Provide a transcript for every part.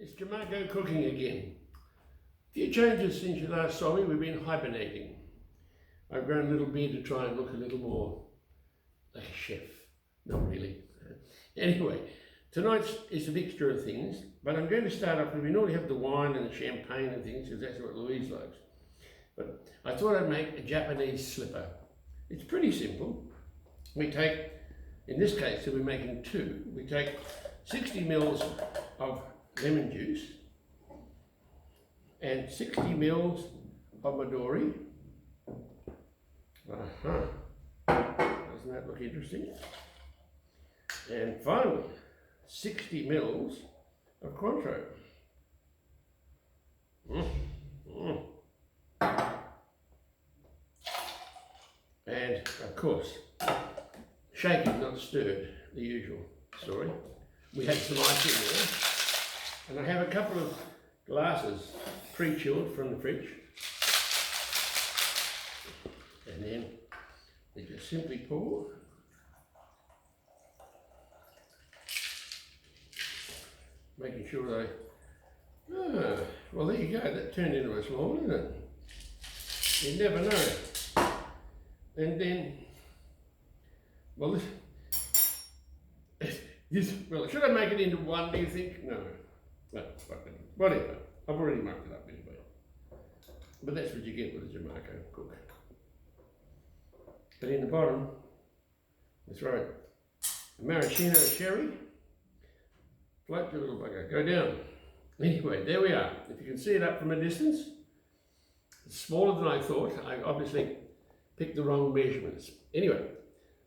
It's Jimarko cooking again. A few changes since you last saw me. We've been hibernating. I've grown a little beard to try and look a little more like a chef. Not really. Anyway, tonight is a mixture of things, but I'm going to start off with, we normally have the wine and the champagne and things because that's what Louise likes. But I thought I'd make a Japanese slipper. It's pretty simple. We take, in this case, so we're making two, we take 60 mils of lemon juice and 60 mils of Midori. Doesn't that look interesting? And finally, 60 mils of Cointreau. And of course, shaken, not stirred, the usual story. We had some ice in there, and I have a couple of glasses pre-chilled from the fridge. And then we just simply pour. Making sure well there you go, that turned into a small one, didn't it? You never know. And then, well, well, should I make it into one, do you think? No, whatever. I've already marked it up anyway. But that's what you get with a Jimarko cook. But in the bottom, that's right, a maraschino cherry. Float the little bugger, go down. Anyway, there we are. If you can see it up from a distance, it's smaller than I thought. I obviously picked the wrong measurements. Anyway,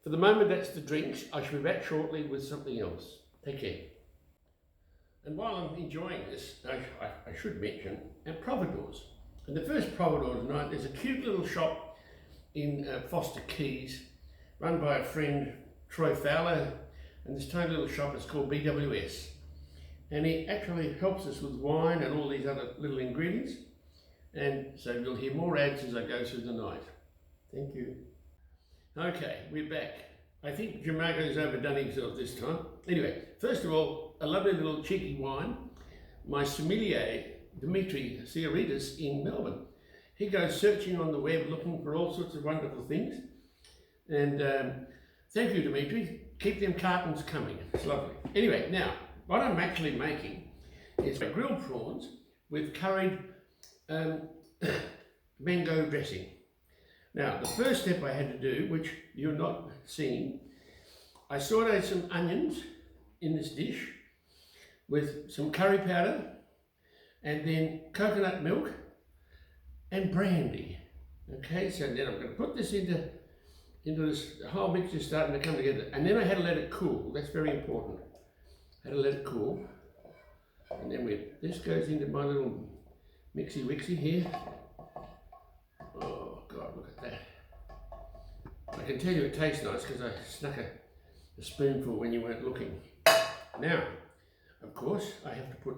for the moment, that's the drinks. I shall be back shortly with something else. Take care. And while I'm enjoying this, I should mention our providors. And the first providor tonight, there's a cute little shop in Foster Keys, run by a friend, Troy Fowler, and this tiny little shop is called BWS. And he actually helps us with wine and all these other little ingredients. And so you'll hear more ads as I go through the night. Thank you. Okay, we're back. I think Jimarko's overdone himself this time. Anyway, first of all, a lovely little cheeky wine. My sommelier, Dimitri Theoridis in Melbourne. He goes searching on the web looking for all sorts of wonderful things. And thank you, Dimitri. Keep them cartons coming. It's lovely. Anyway, now, what I'm actually making is grilled prawns with curried mango dressing. Now, the first step I had to do, which you're not seeing, I sauteed some onions in this dish with some curry powder and then coconut milk and brandy. Okay, so then I'm going to put this into this whole mixture starting to come together. And then I had to let it cool. That's very important. I had to let it cool. And then this goes into my little mixy wixy here. Oh God, look at that. I can tell you it tastes nice because I snuck a spoonful when you weren't looking. Now, of course, I have to put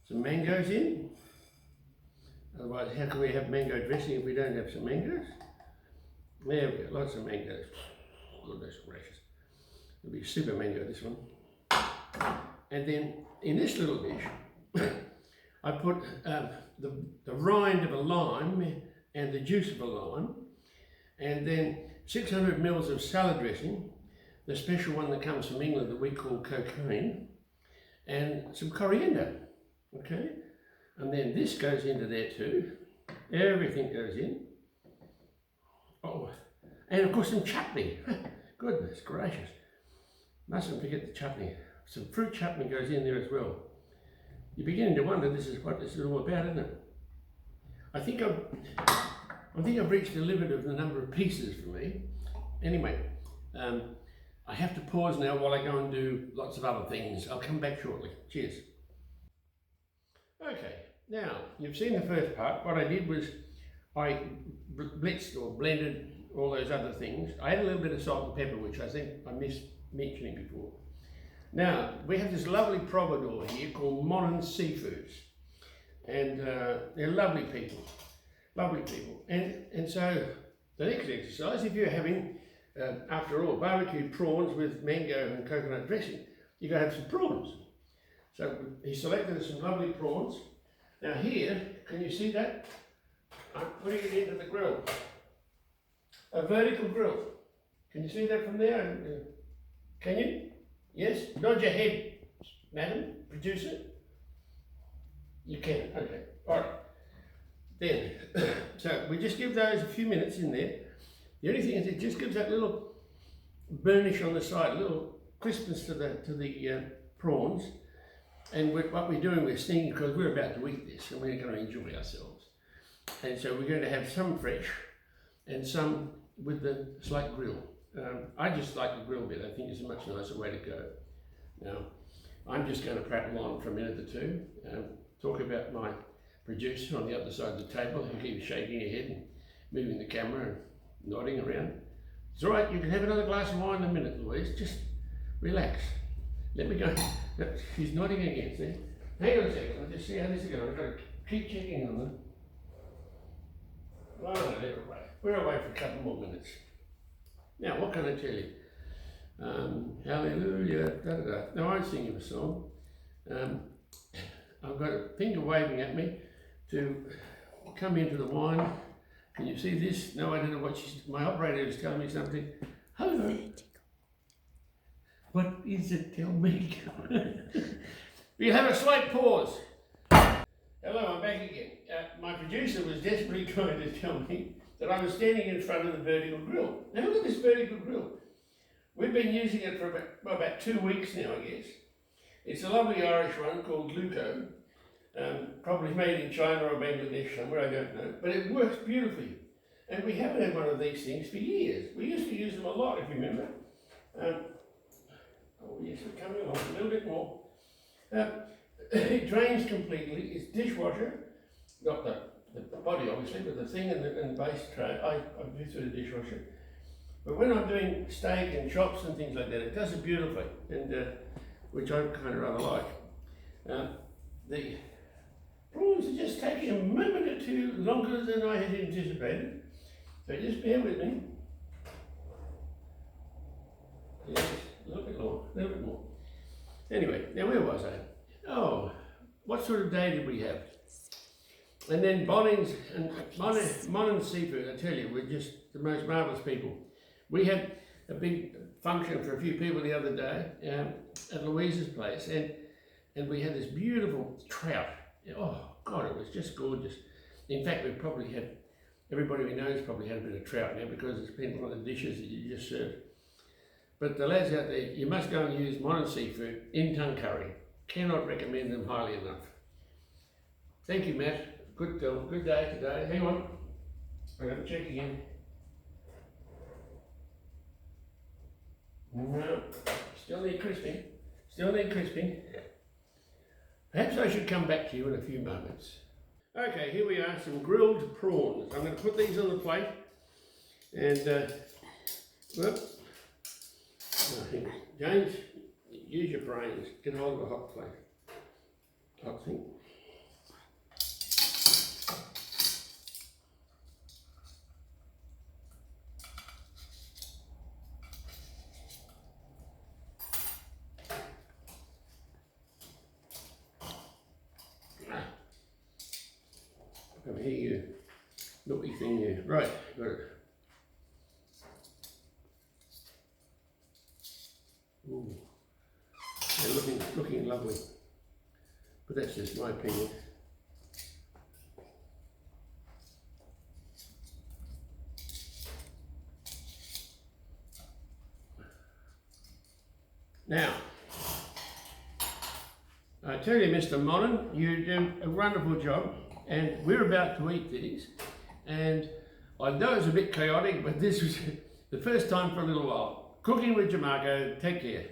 some mangoes in. Otherwise, how can we have mango dressing if we don't have some mangoes? There we go, lots of mangoes. Goodness gracious. It'll be super mango, this one. And then in this little dish, I put the rind of a lime and the juice of a lime, and then 600 mils of salad dressing, the special one that comes from England that we call cocaine, and some coriander, okay? And then this goes into there too. Everything goes in. Oh, and of course some chutney. Goodness gracious. Mustn't forget the chutney. Some fruit chutney goes in there as well. You're beginning to wonder this is what this is all about, isn't it? I think I've reached the limit of the number of pieces for me. Anyway, I have to pause now while I go and do lots of other things. I'll come back shortly. Cheers. Okay, now you've seen the first part. What I did was I blitzed or blended all those other things. I had a little bit of salt and pepper, which I think I missed mentioning before. Now, we have this lovely providor here called Monin Seafoods. And they're lovely people. Lovely people. And so, the next exercise, if you're having, after all, barbecued prawns with mango and coconut dressing, you've got to have some prawns. So he selected some lovely prawns. Now here, can you see that? I'm putting it into the grill. A vertical grill. Can you see that from there? Can you? Yes? Nod your head, madam, producer. You can, okay. Alright. Then, so we just give those a few minutes in there. The only thing is it just gives that little burnish on the side, a little crispness to the prawns. And what we're doing, we're stinging because we're about to eat this and we're going to enjoy ourselves. And so we're going to have some fresh and some with the slight grill. I just like the grill bit. I think it's a much nicer way to go. Now, I'm just going to prattle on for a minute or two, talk about my producer on the other side of the table who keeps shaking her head and moving the camera and nodding around. It's all right, you can have another glass of wine in a minute, Louise. Just relax. Let me go. She's nodding again, see? Hang on a second, I'll just see how this is going. I've got to keep checking on them. Oh, no, they're away. We're away for a couple more minutes. Now, what can I tell you? Hallelujah, da da da. Now, I won't sing you a song. I've got a finger waving at me to come into the wine. Can you see this? No, I don't know what my operator is telling me something. Hello. What is it? Tell me. We'll have a slight pause. Hello, I'm back again. My producer was desperately trying to tell me that I was standing in front of the vertical grill. Now look at this vertical grill. We've been using it for about 2 weeks now, I guess. It's a lovely Irish one called Luco. Probably made in China or Bangladesh somewhere, I don't know. But it works beautifully. And we haven't had one of these things for years. We used to use them a lot, if you remember. Oh yes, we're coming on a little bit more. It drains completely. It's dishwasher. Not the body, obviously, but the thing and the base tray. I do through the dishwasher. But when I'm doing steak and chops and things like that, it does it beautifully, and which I kind of rather like. The prawns are just taking a moment or two longer than I had anticipated. So just bear with me. Yes, a little bit more, a little bit more. Anyway, now where was I? Oh, what sort of day did we have? And then Monin Seafood, I tell you, we're just the most marvellous people. We had a big function for a few people the other day at Louise's place, and we had this beautiful trout. Oh God, it was just gorgeous. In fact, we probably had, everybody we know has probably had a bit of trout now because it's been one of the dishes that you just served. But the lads out there, you must go and use Monin Seafood in tongue curry. Cannot recommend them highly enough. Thank you, Matt. Good day today. Hang on, I'm going to check again. No, still need crisping. Still need crisping. Perhaps I should come back to you in a few moments. Okay, here we are, some grilled prawns. I'm going to put these on the plate and, James, use your brains. Get hold of a hot plate. Hot thing. Come here, you naughty thing, you. Right, got it. Ooh, they're looking lovely, but that's just my opinion. Now, I tell you, Mr. Monin, you do a wonderful job. And we're about to eat these, and I know it's a bit chaotic, but this was the first time for a little while. Cooking with Jimarko, take care.